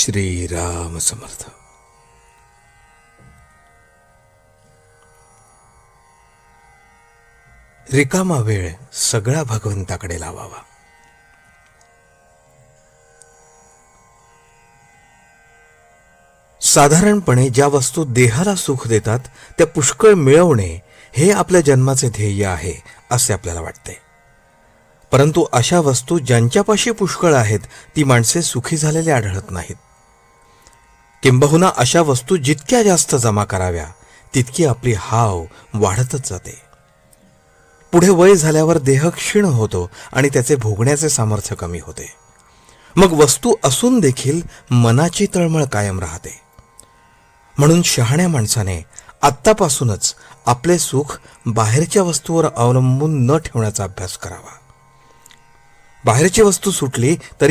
श्रीराम समर्थ. रिकामा वेळ सगळा भगवंताकडे लावावा. साधारणपणे ज्या वस्तू देहाला सुख देतात त्या पुष्कळ मिळवणे हे आपल्या जन्माचे ध्येय आहे असे आपल्याला वाटते. परंतु अशा वस्तू ज्यांच्यापाशी पुष्कळ आहेत ती माणसे सुखी झालेले आढळत नाहीत. किंबहुना अशा वस्तू जितक्या जास्त जमा कराव्या तितकी आपली हाव वाढतच जाते. पुढे वय झाल्यावर देह क्षीण होतो आणि त्याचे भोगण्याचे सामर्थ्य कमी होते. मग वस्तू असून देखील मनाची तळमळ कायम राहते. म्हणून शहाण्या माणसाने आत्तापासूनच आपले सुख बाहेरच्या वस्तूवर अवलंबून न ठेवण्याचा अभ्यास करावा. बाहेरची वस्तू सुटली तरी